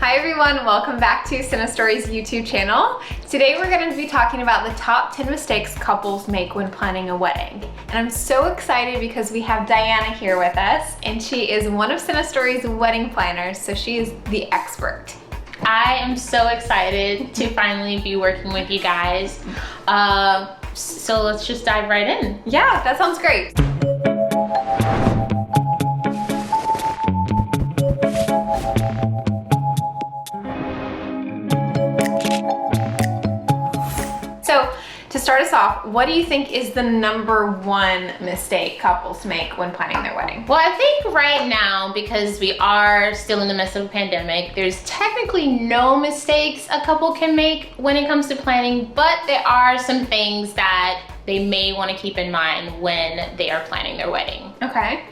Hi everyone, welcome back to Cine Stories YouTube channel. Today we're going to be talking about the top 10 mistakes couples make when planning a wedding. And I'm so excited because we have Diana here with us, and she is one of Cine Stories' wedding planners, so she is the expert. I am so excited to finally be working with you guys. So let's just dive right in. Yeah, that sounds great. So to start us off, what do you think is the number one mistake couples make when planning their wedding? Well, I think right now, because we are still in the midst of a pandemic, there's technically no mistakes a couple can make when it comes to planning, but there are some things that they may want to keep in mind when they are planning their wedding. Okay.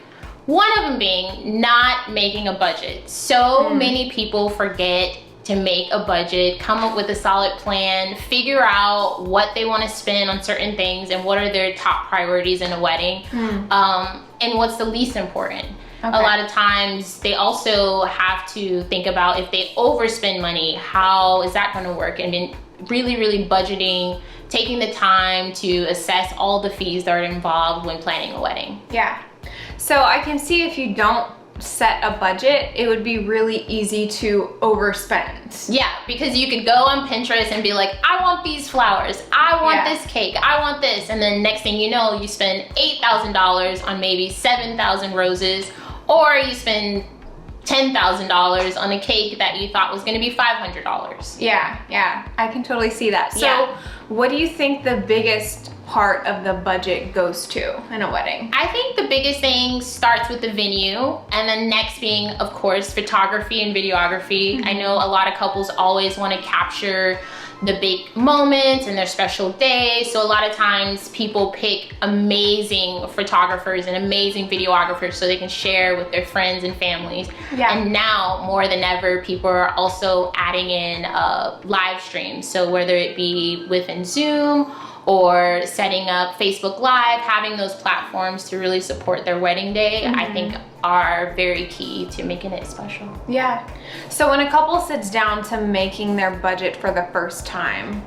One of them being not making a budget. So many people forget to make a budget, come up with a solid plan, figure out what they want to spend on certain things and what are their top priorities in a wedding, and what's the least important. Okay. A lot of times they also have to think about if they overspend money, how is that going to work? And then really budgeting, taking the time to assess all the fees that are involved when planning a wedding. Yeah. So I can see if you don't set a budget, it would be really easy to overspend. Yeah, because you could go on Pinterest and be like, I want these flowers, I want this cake, I want this, and then next thing you know, you spend $8,000 on maybe 7,000 roses, or you spend $10,000 on a cake that you thought was going to be $500. Yeah, I can totally see that. So what do you think the biggest part of the budget goes to in a wedding? I think the biggest thing starts with the venue, and then next being, of course, photography and videography. I know a lot of couples always want to capture the big moments and their special days, so a lot of times people pick amazing photographers and amazing videographers so they can share with their friends and families. And now more than ever, people are also adding in live streams, so whether it be within Zoom or setting up Facebook Live, having those platforms to really support their wedding day, I think are very key to making it special. Yeah. So when a couple sits down to making their budget for the first time,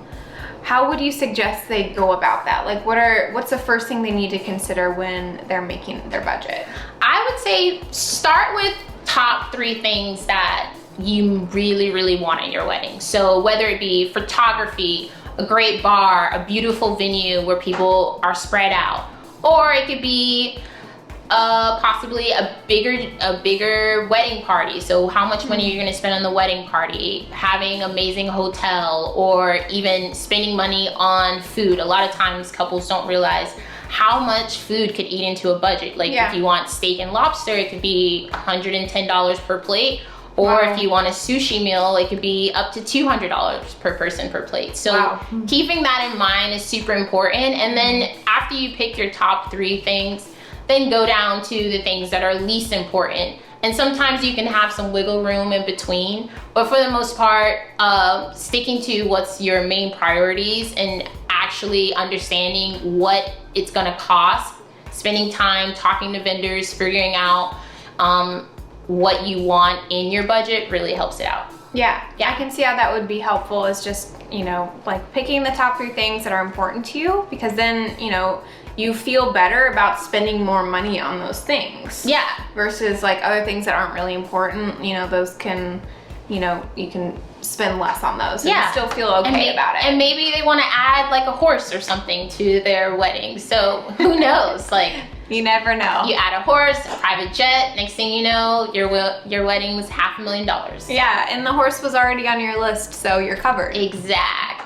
how would you suggest they go about that? Like what's the first thing they need to consider when they're making their budget? I would say start with top 3 things that you really want in your wedding. So whether it be photography, a great bar, a beautiful venue where people are spread out, or it could be possibly a bigger wedding party. So how much money you're going to spend on the wedding party, having amazing hotel, or even spending money on food. A lot of times couples don't realize how much food could eat into a budget. Like if you want steak and lobster, it could be $110 per plate. Or if you want a sushi meal, it could be up to $200 per person per plate. So keeping that in mind is super important. And then after you pick your top 3 things, then go down to the things that are least important. And sometimes you can have some wiggle room in between, but for the most part, sticking to what's your main priorities and actually understanding what it's gonna cost, spending time talking to vendors, figuring out what you want in your budget really helps it out. Yeah, I can see how that would be helpful, is just, like picking the top 3 things that are important to you, because then, you feel better about spending more money on those things. Yeah. Versus like other things that aren't really important, those can, you can spend less on those and still feel okay about it. And maybe they want to add like a horse or something to their wedding. So who knows? Like, you never know. You add a horse, a private jet, next thing you know, your wedding's $500,000. Yeah, and the horse was already on your list, so you're covered. Exactly.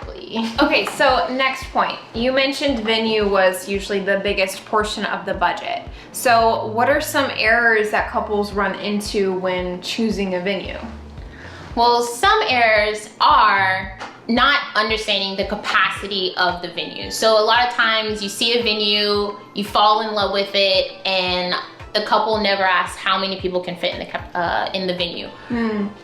Okay, so next point. You mentioned venue was usually the biggest portion of the budget. So what are some errors that couples run into when choosing a venue? Well, some errors are not understanding the capacity of the venue. So a lot of times you see a venue, you fall in love with it, and the couple never asks how many people can fit in the venue.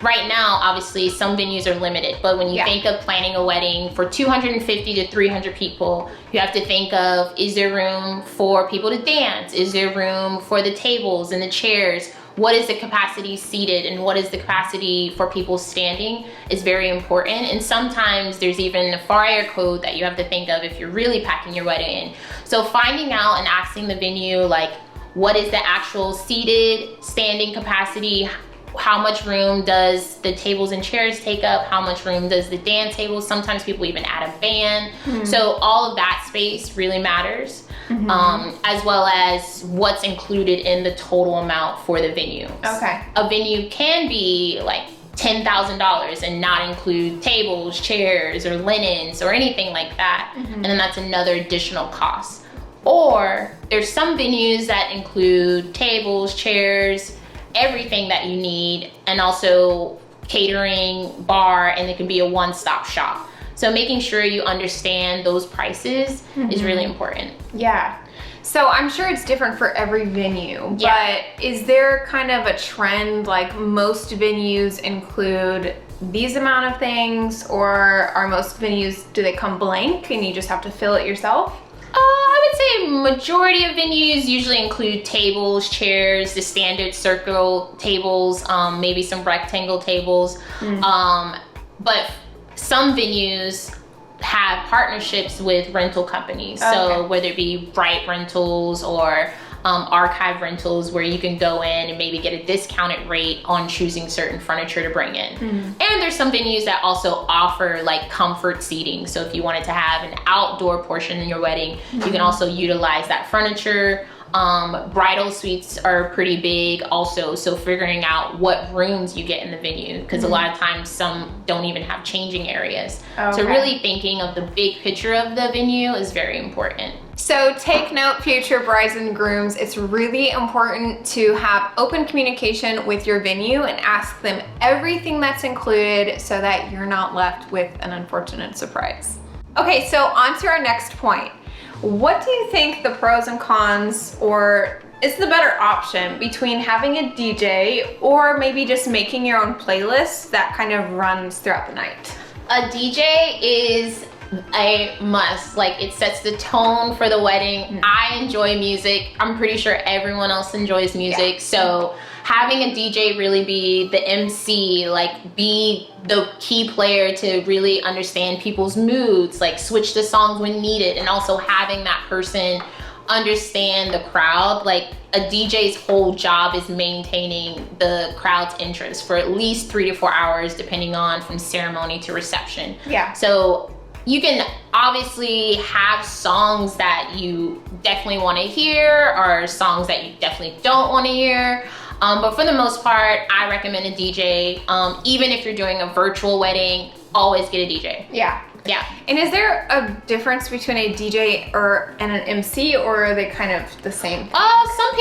Right now, obviously, some venues are limited, but when you think of planning a wedding for 250 to 300 people, you have to think of, is there room for people to dance? Is there room for the tables and the chairs? what is the capacity seated and what is the capacity for people standing is very important. And sometimes there's even a far area code that you have to think of if you're really packing your wedding in. So finding out and asking the venue, like, what is the actual seated, standing capacity? How much room does the tables and chairs take up? How much room does the dance tables? Sometimes people even add a band. So all of that space really matters, as well as what's included in the total amount for the venue. Okay. A venue can be like $10,000 and not include tables, chairs, or linens, or anything like that. And then that's another additional cost. Or there's some venues that include tables, chairs, everything that you need, and also catering, bar, and it can be a one-stop shop. So making sure you understand those prices is really important. Yeah. So I'm sure it's different for every venue, but is there kind of a trend, like most venues include these amount of things, or are most venues, do they come blank and you just have to fill it yourself? I would say majority of venues usually include tables, chairs, the standard circle tables, maybe some rectangle tables. But some venues have partnerships with rental companies. So whether it be Bright Rentals or Archive Rentals, where you can go in and maybe get a discounted rate on choosing certain furniture to bring in. And there's some venues that also offer like comfort seating. So if you wanted to have an outdoor portion in your wedding, you can also utilize that furniture. Bridal suites are pretty big also, so figuring out what rooms you get in the venue, because a lot of times some don't even have changing areas. So really thinking of the big picture of the venue is very important. So take note, future brides and grooms, it's really important to have open communication with your venue and ask them everything that's included so that you're not left with an unfortunate surprise. Okay, so on to our next point. What do you think the pros and cons, or is the better option between having a DJ or maybe just making your own playlist that kind of runs throughout the night? A DJ is a must. Like, it sets the tone for the wedding. I enjoy music. I'm pretty sure everyone else enjoys music. So having a DJ really be the MC, like be the key player to really understand people's moods, like switch the songs when needed, and also having that person understand the crowd. Like, a DJ's whole job is maintaining the crowd's interest for at least 3 to 4 hours, depending on from ceremony to reception. So you can obviously have songs that you definitely want to hear, or songs that you definitely don't want to hear. But for the most part, I recommend a DJ. Even if you're doing a virtual wedding, always get a DJ. Yeah. And is there a difference between a DJ and an MC, or are they kind of the same thing? Some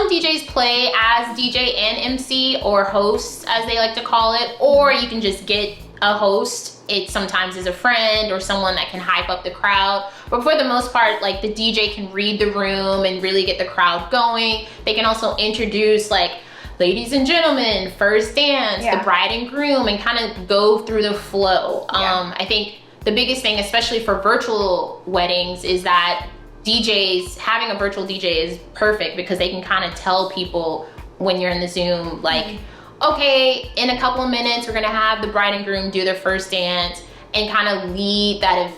DJs play as DJ and MC, or hosts as they like to call it, or you can just get a host. It sometimes is a friend or someone that can hype up the crowd. But for the most part, like, the DJ can read the room and really get the crowd going. They can also introduce, like, ladies and gentlemen, first dance, the bride and groom, and kind of go through the flow. I think the biggest thing, especially for virtual weddings, is that DJs, having a virtual DJ is perfect, because they can kind of tell people when you're in the Zoom, like, okay, in a couple of minutes, we're gonna have the bride and groom do their first dance, and kind of lead that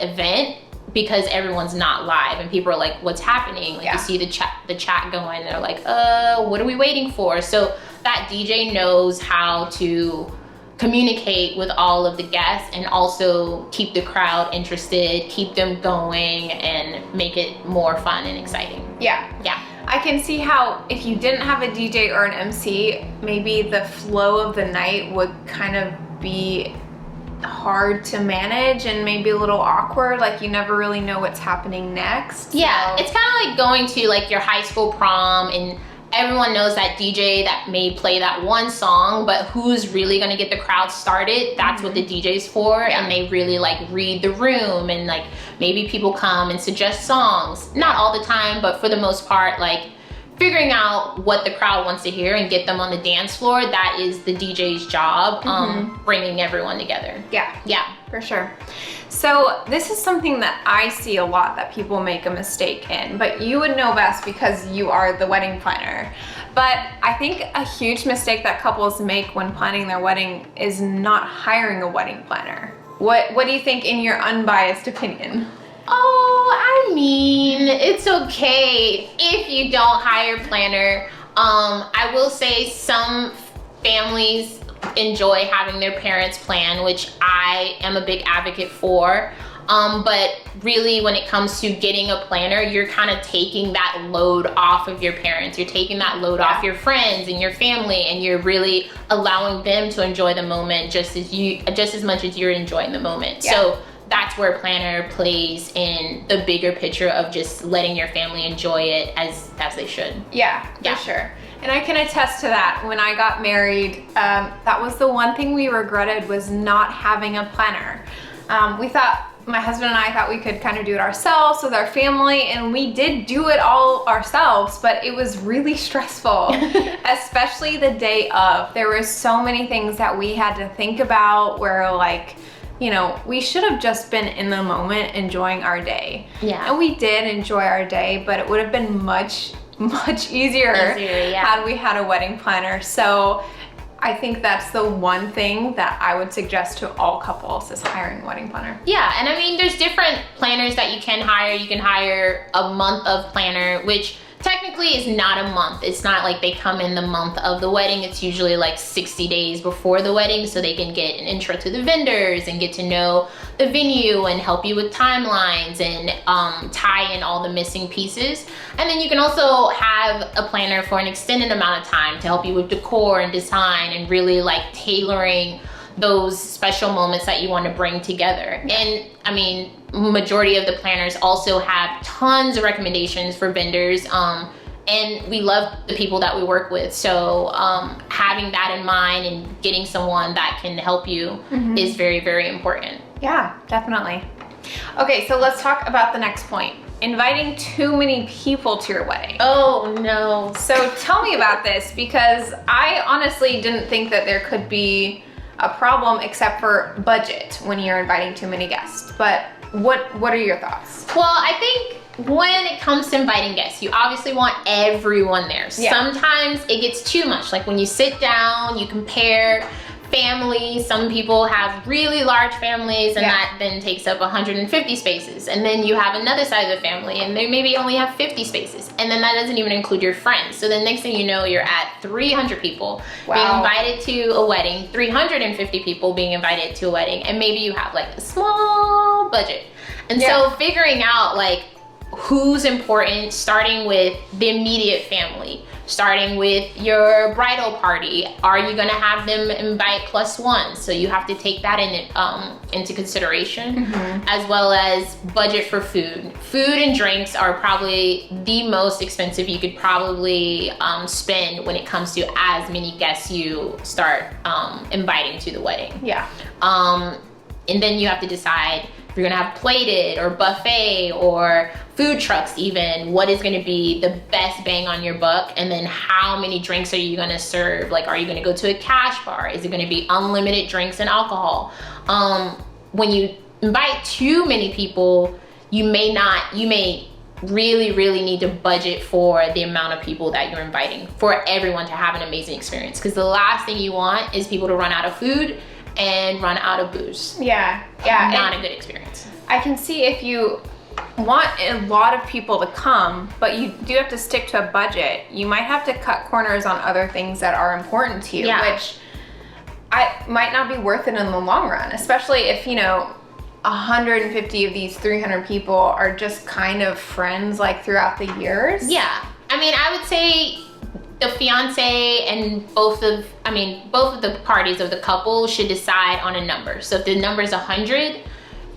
event, because everyone's not live and people are like, what's happening? Like, you see the chat going, and they're like, what are we waiting for? So that DJ knows how to communicate with all of the guests and also keep the crowd interested, keep them going, and make it more fun and exciting. I can see how if you didn't have a DJ or an MC, maybe the flow of the night would kind of be hard to manage and maybe a little awkward. Like, you never really know what's happening next. It's kind of like going to like your high school prom, and everyone knows that DJ that may play that one song, but who's really gonna get the crowd started? That's what the DJ's for. And they really like read the room, and like maybe people come and suggest songs. Not all the time, but for the most part, like figuring out what the crowd wants to hear and get them on the dance floor. That is the DJ's job, bringing everyone together. Yeah. for sure. So this is something that I see a lot that people make a mistake in, but you would know best because you are the wedding planner. But I think a huge mistake that couples make when planning their wedding is not hiring a wedding planner. What do you think in your unbiased opinion? Oh, I mean, it's okay if you don't hire a planner. I will say some families enjoy having their parents plan, which I am a big advocate for. But really when it comes to getting a planner, you're kind of taking that load off of your parents. You're taking that load off your friends and your family, and you're really allowing them to enjoy the moment just as much as you're enjoying the moment. Yeah. So that's where a planner plays in the bigger picture of just letting your family enjoy it as they should. Yeah, for sure. And I can attest to that. When I got married, that was the one thing we regretted, was not having a planner. My husband and I thought we could kind of do it ourselves with our family, and we did do it all ourselves, but it was really stressful, especially the day of. There were so many things that we had to think about where, like, you know, we should have just been in the moment enjoying our day. Yeah. And we did enjoy our day, but it would have been much easier had we had a wedding planner. So I think that's the one thing that I would suggest to all couples, is hiring a wedding planner. Yeah, and I mean, there's different planners that you can hire. You can hire a month of planner, which technically is not a month. It's not like they come in the month of the wedding. It's usually like 60 days before the wedding, so they can get an intro to the vendors and get to know the venue and help you with timelines and tie in all the missing pieces. And then you can also have a planner for an extended amount of time to help you with decor and design and really like tailoring those special moments that you want to bring together. And I mean, majority of the planners also have tons of recommendations for vendors, and we love the people that we work with. So having that in mind and getting someone that can help you is very, very important. Yeah, definitely. Okay, so let's talk about the next point. Inviting too many people to your wedding. Oh no. So tell me about this, because I honestly didn't think that there could be a problem except for budget when you're inviting too many guests. But what are your thoughts? Well, I think when it comes to inviting guests, you obviously want everyone there. Yeah. Sometimes it gets too much. Like when you sit down, you compare families. Some people have really large families, and that then takes up 150 spaces. And then you have another side of the family, and they maybe only have 50 spaces. And then that doesn't even include your friends. So the next thing you know, you're at 300 people being invited to a wedding, 350 people being invited to a wedding, and maybe you have like a small budget. And so figuring out like who's important, starting with the immediate family, starting with your bridal party. Are you gonna have them invite +1? So you have to take that into consideration, as well as budget for food. Food and drinks are probably the most expensive you could probably spend when it comes to as many guests you start inviting to the wedding. Yeah. And then you have to decide if you're gonna have plated or buffet or food trucks even, what is gonna be the best bang on your buck, and then how many drinks are you gonna serve? Like, are you gonna go to a cash bar? Is it gonna be unlimited drinks and alcohol? When you invite too many people, you may really need to budget for the amount of people that you're inviting for everyone to have an amazing experience. Because the last thing you want is people to run out of food and run out of booze. Yeah. Not a good experience. I can see if you want a lot of people to come, but you do have to stick to a budget, you might have to cut corners on other things that are important to you, which might not be worth it in the long run, especially if, you know, 150 of these 300 people are just kind of friends like throughout the years. Yeah. I mean, I would say the fiance and both of the parties of the couple should decide on a number. So if the number is 100,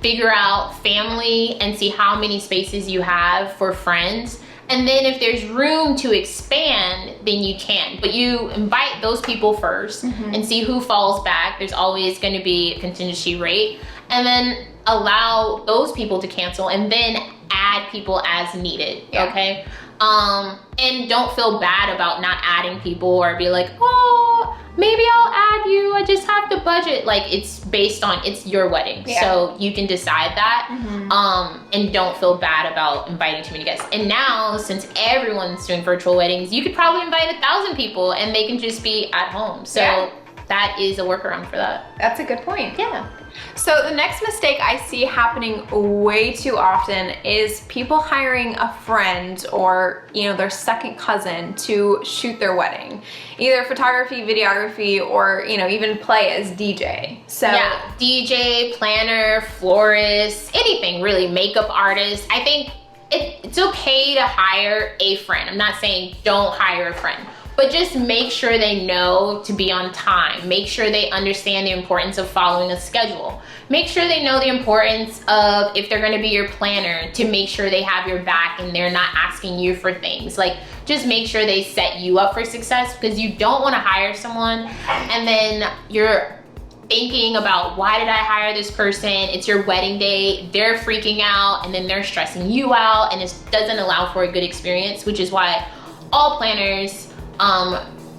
figure out family and see how many spaces you have for friends. And then if there's room to expand, then you can. But you invite those people first and see who falls back. There's always going to be a contingency rate. And then allow those people to cancel and then add people as needed, okay? And don't feel bad about not adding people or be like, oh, maybe I'll add you, I just have the budget. Like, it's based on, it's your wedding. Yeah. So you can decide that. And don't feel bad about inviting too many guests. And now, since everyone's doing virtual weddings, you could probably invite 1,000 people and they can just be at home. So that is a workaround for that. That's a good point. Yeah. So the next mistake I see happening way too often is people hiring a friend or, you know, their second cousin to shoot their wedding. Either photography, videography, or, you know, even play as DJ. So yeah, DJ, planner, florist, anything really, makeup artist. I think it's okay to hire a friend. I'm not saying don't hire a friend, but just make sure they know to be on time. Make sure they understand the importance of following a schedule. Make sure they know the importance of, if they're gonna be your planner, to make sure they have your back and they're not asking you for things. Like, just make sure they set you up for success, because you don't wanna hire someone and then you're thinking about, why did I hire this person? It's your wedding day, they're freaking out, and then they're stressing you out, and it doesn't allow for a good experience, which is why all planners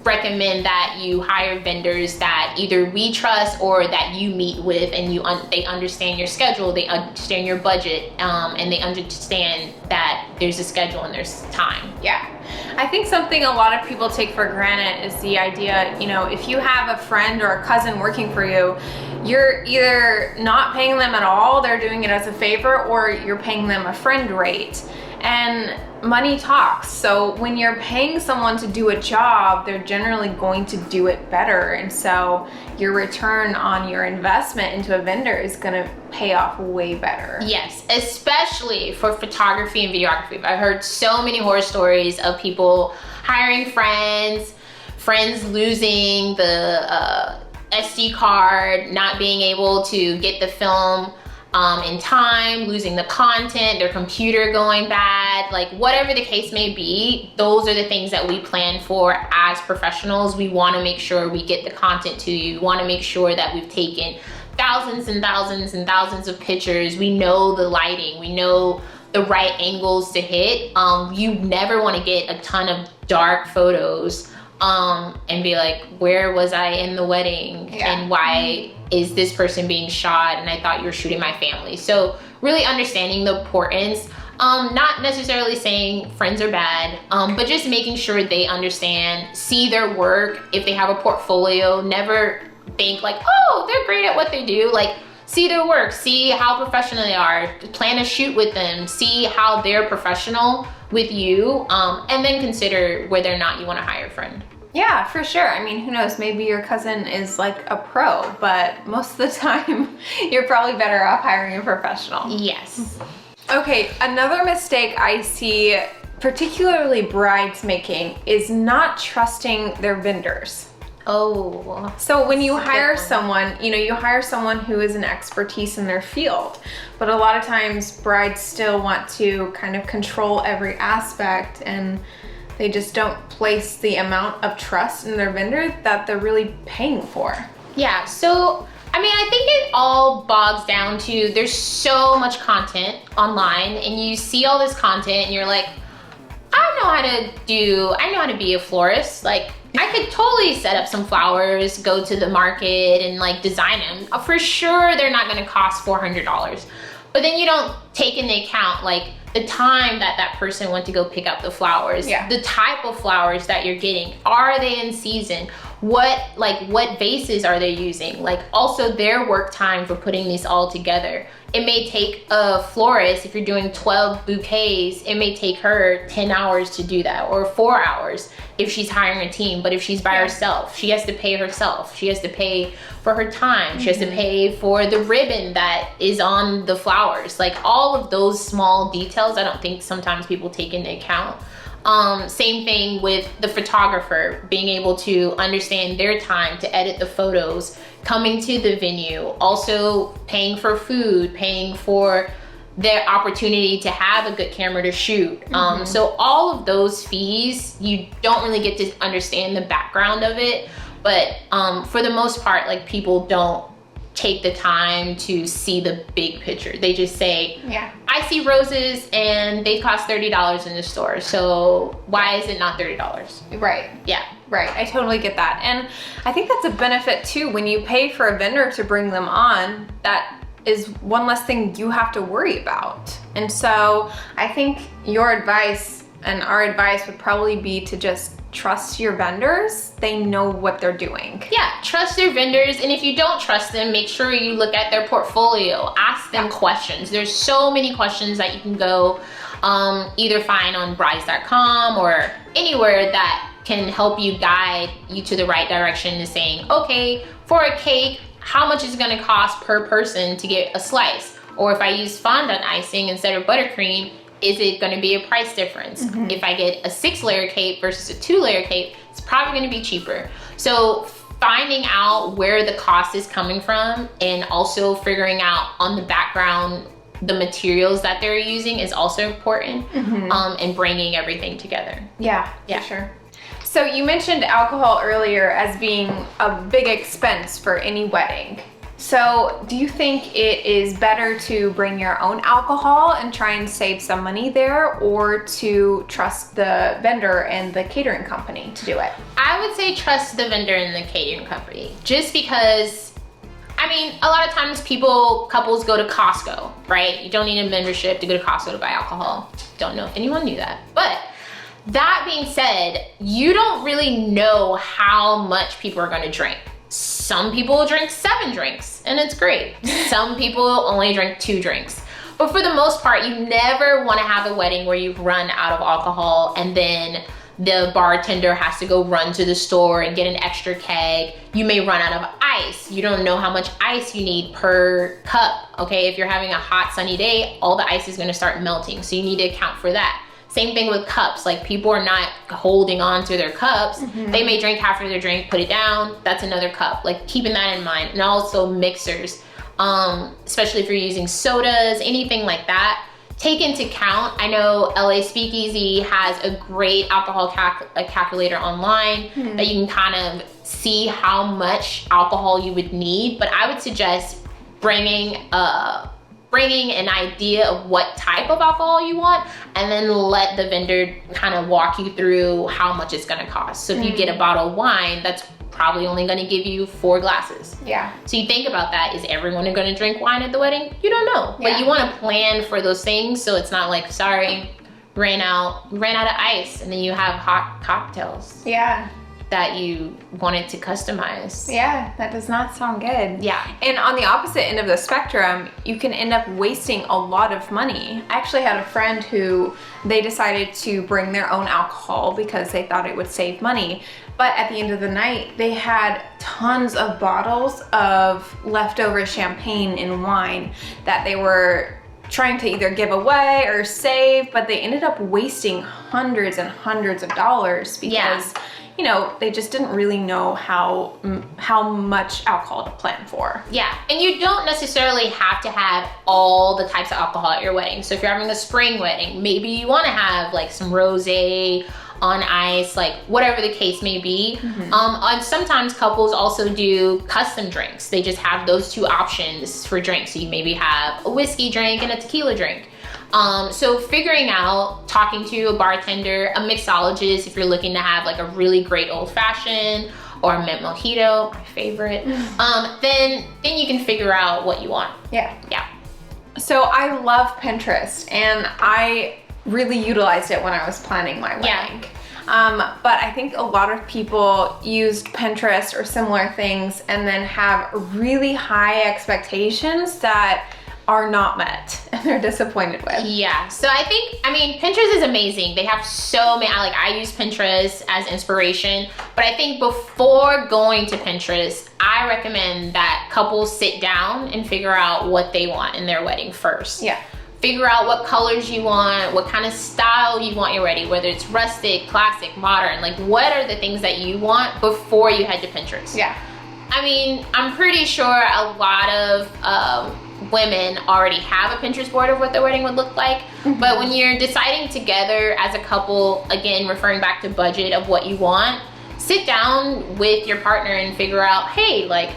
recommend that you hire vendors that either we trust or that you meet with, and they understand your schedule, they understand your budget, and they understand that there's a schedule and there's time. Yeah. I think something a lot of people take for granted is the idea, you know, if you have a friend or a cousin working for you, you're either not paying them at all, they're doing it as a favor, or you're paying them a friend rate. And money talks. So when you're paying someone to do a job, they're generally going to do it better. And so your return on your investment into a vendor is gonna pay off way better. Yes, especially for photography and videography. I've heard so many horror stories of people hiring friends losing the SD card, not being able to get the film in time, losing the content, their computer going bad, like whatever the case may be. Those are the things that we plan for as professionals. We want to make sure we get the content to you. We want to make sure that we've taken thousands and thousands and thousands of pictures. We know the lighting, we know the right angles to hit. You never want to get a ton of dark photos and be like, where was I in the wedding? Yeah. And why is this person being shot? And I thought you were shooting my family. So really understanding the importance, not necessarily saying friends are bad, but just making sure they understand, see their work. If they have a portfolio, never think like, oh, they're great at what they do. Like, see their work, see how professional they are, plan a shoot with them, see how they're professional with you, and then consider whether or not you want to hire a friend. Yeah, for sure. I mean, who knows, maybe your cousin is like a pro, but most of the time you're probably better off hiring a professional. Yes. Okay, another mistake I see, particularly brides making, is not trusting their vendors. Oh. So when you hire someone, you know, you hire someone who is an expertise in their field, but a lot of times brides still want to kind of control every aspect, and they just don't place the amount of trust in their vendor that they're really paying for. Yeah, so I mean, I think it all bogs down to, there's so much content online, and you see all this content and you're like, I know how to be a florist. Like, I could totally set up some flowers, go to the market and like design them. For sure, they're not gonna cost $400. But then you don't take into account like the time that that person went to go pick up the flowers, the type of flowers that you're getting. Are they in season? What vases are they using? Like, also their work time for putting these all together. It may take a florist, if you're doing 12 bouquets, it may take her 10 hours to do that, or 4 hours if she's hiring a team. But if she's by herself, she has to pay herself. She has to pay for her time. She has to pay for the ribbon that is on the flowers. Like, all of those small details, I don't think sometimes people take into account. Same thing with the photographer, being able to understand their time to edit the photos, coming to the venue, also paying for food, paying for their opportunity to have a good camera to shoot. So all of those fees, you don't really get to understand the background of it, but for the most part, like, people don't take the time to see the big picture. They just say, yeah, I see roses and they cost $30 in the store, so why is it not $30? Right. Yeah. Right, I totally get that. And I think that's a benefit too. When you pay for a vendor to bring them on, that is one less thing you have to worry about. And so I think your advice and our advice would probably be to just trust your vendors. They know what they're doing. Yeah, trust your vendors. And if you don't trust them, make sure you look at their portfolio. Ask them questions. There's so many questions that you can go either find on brides.com or anywhere that can help you guide you to the right direction to saying, okay, for a cake, how much is it gonna cost per person to get a slice? Or if I use fondant icing instead of buttercream, is it gonna be a price difference? If I get a 6-layer cake versus a 2-layer cake, it's probably gonna be cheaper. So finding out where the cost is coming from and also figuring out on the background the materials that they're using is also important, and bringing everything together. Yeah, for sure. So you mentioned alcohol earlier as being a big expense for any wedding. So do you think it is better to bring your own alcohol and try and save some money there, or to trust the vendor and the catering company to do it? I would say trust the vendor and the catering company, just because, I mean, a lot of times couples go to Costco, right? You don't need a membership to go to Costco to buy alcohol. Don't know if anyone knew that. But that being said, you don't really know how much people are gonna drink. Some people drink 7 drinks and it's great. Some people only drink 2 drinks. But for the most part, you never wanna have a wedding where you've run out of alcohol and then the bartender has to go run to the store and get an extra keg. You may run out of ice. You don't know how much ice you need per cup, okay? If you're having a hot, sunny day, all the ice is gonna start melting, so you need to account for that. Same thing with cups. Like, people are not holding on to their cups. They may drink half of their drink, put it down, that's another cup. Like, keeping that in mind. And also mixers, especially if you're using sodas, anything like that. Take into account, I know LA Speakeasy has a great alcohol calculator online that you can kind of see how much alcohol you would need, but I would suggest bringing an idea of what type of alcohol you want, and then let the vendor kind of walk you through how much it's gonna cost. So if you get a bottle of wine, that's probably only gonna give you 4 glasses. Yeah. So you think about that. Is everyone gonna drink wine at the wedding? You don't know. But you wanna plan for those things, so it's not like, sorry, ran out of ice, and then you have hot cocktails. Yeah. That you wanted to customize. Yeah, that does not sound good. Yeah. And on the opposite end of the spectrum, you can end up wasting a lot of money. I actually had a friend who they decided to bring their own alcohol because they thought it would save money. But at the end of the night, they had tons of bottles of leftover champagne and wine that they were trying to either give away or save, but they ended up wasting hundreds and hundreds of dollars because you know, they just didn't really know how much alcohol to plan for. Yeah, and you don't necessarily have to have all the types of alcohol at your wedding. So if you're having a spring wedding, maybe you want to have like some rosé on ice, like whatever the case may be. And sometimes couples also do custom drinks. They just have those 2 options for drinks. So you maybe have a whiskey drink and a tequila drink. So figuring out, talking to a bartender, a mixologist, if you're looking to have like a really great old fashioned or a mint mojito, my favorite, then you can figure out what you want. Yeah. Yeah. So I love Pinterest, and I really utilized it when I was planning my wedding. But I think a lot of people used Pinterest or similar things and then have really high expectations that are not met and they're disappointed with. Yeah, so I mean, Pinterest is amazing. They have so many, I use Pinterest as inspiration, but I think before going to Pinterest, I recommend that couples sit down and figure out what they want in their wedding first. Yeah. Figure out what colors you want, what kind of style you want your wedding, whether it's rustic, classic, modern, like what are the things that you want before you head to Pinterest. Yeah. I mean, I'm pretty sure a lot of women already have a Pinterest board of what their wedding would look like. But when you're deciding together as a couple, again, referring back to budget of what you want, sit down with your partner and figure out, hey, like,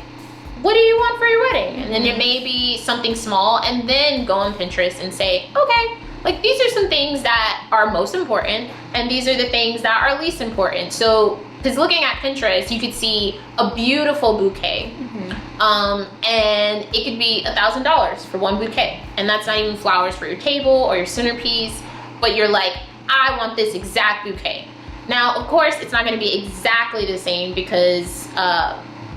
what do you want for your wedding? And then it may be something small, and then go on Pinterest and say, okay, like these are some things that are most important, and these are the things that are least important. So, because looking at Pinterest, you could see a beautiful bouquet, and it could be $1,000 for one bouquet, and that's not even flowers for your table or your centerpiece, but you're like, I want this exact bouquet. Now, of course, it's not going to be exactly the same because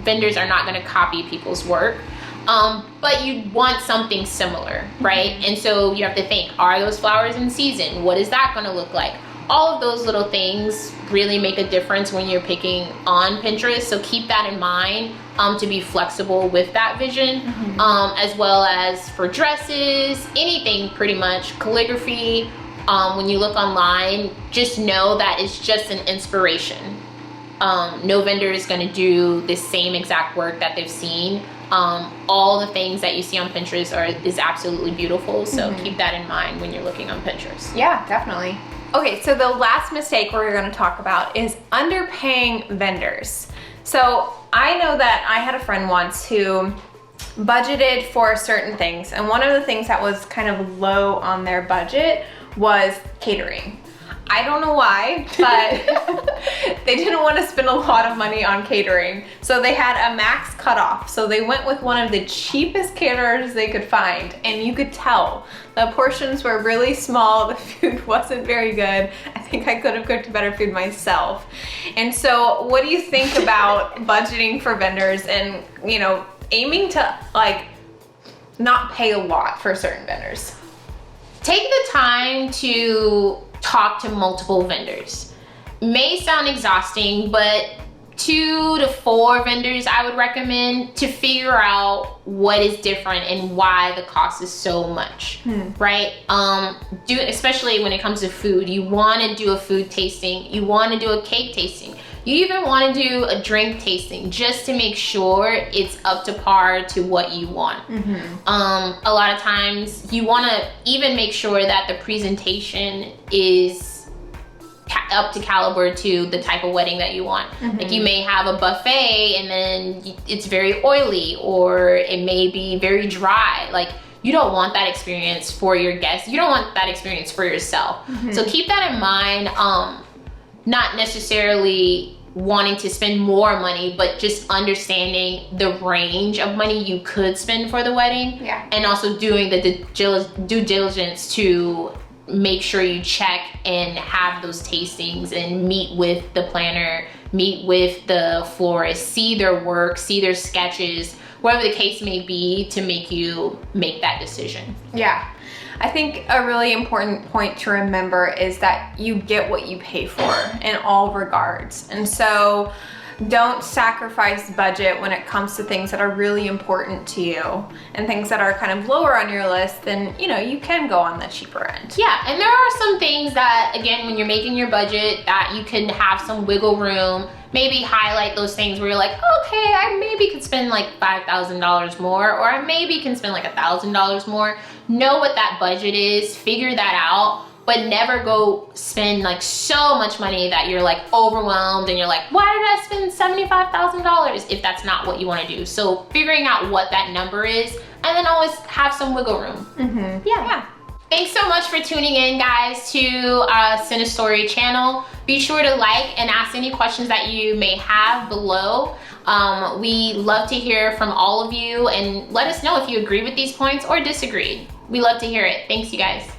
vendors are not going to copy people's work. But you want something similar, right? And so you have to think, are those flowers in season? What is that gonna look like? All of those little things really make a difference when you're picking on Pinterest. So keep that in mind to be flexible with that vision, as well as for dresses, anything pretty much, calligraphy. When you look online, just know that it's just an inspiration. No vendor is gonna do the same exact work that they've seen. All the things that you see on Pinterest is absolutely beautiful, so keep that in mind when you're looking on Pinterest. Yeah, definitely. Okay, so the last mistake we're going to talk about is underpaying vendors. So I know that I had a friend once who budgeted for certain things, and one of the things that was kind of low on their budget was catering. I don't know why, but they didn't want to spend a lot of money on catering. So they had a max cutoff. So they went with one of the cheapest caterers they could find. And you could tell the portions were really small. The food wasn't very good. I think I could have cooked better food myself. And so what do you think about budgeting for vendors and, you know, aiming to like not pay a lot for certain vendors? Take the time to talk to multiple vendors. May sound exhausting, but 2 to 4 vendors I would recommend to figure out what is different and why the cost is so much, right? Especially when it comes to food, you want to do a food tasting, you want to do a cake tasting, you even want to do a drink tasting just to make sure it's up to par to what you want. A lot of times you want to even make sure that the presentation is up to caliber to the type of wedding that you want. Like you may have a buffet and then it's very oily, or it may be very dry. Like you don't want that experience for your guests. You don't want that experience for yourself. So keep that in mind. Not necessarily wanting to spend more money, but just understanding the range of money you could spend for the wedding. And also doing the due diligence to make sure you check and have those tastings and meet with the planner, meet with the florist, see their work, see their sketches, whatever the case may be, to make you make that decision. Yeah. I think a really important point to remember is that you get what you pay for in all regards. And so don't sacrifice budget when it comes to things that are really important to you, and things that are kind of lower on your list, then, you know, you can go on the cheaper end. Yeah, and there are some things that, again, when you're making your budget, that you can have some wiggle room. Maybe highlight those things where you're like, okay, I maybe could spend like $5,000 more, or I maybe can spend like $1,000 more. Know what that budget is, figure that out, but never go spend like so much money that you're like overwhelmed and you're like, why did I spend $75,000 if that's not what you want to do? So figuring out what that number is, and then always have some wiggle room. Yeah. Thanks so much for tuning in, guys, to Cinestory channel. Be sure to like and ask any questions that you may have below. We love to hear from all of you, and let us know if you agree with these points or disagree. We love to hear it. Thanks, you guys.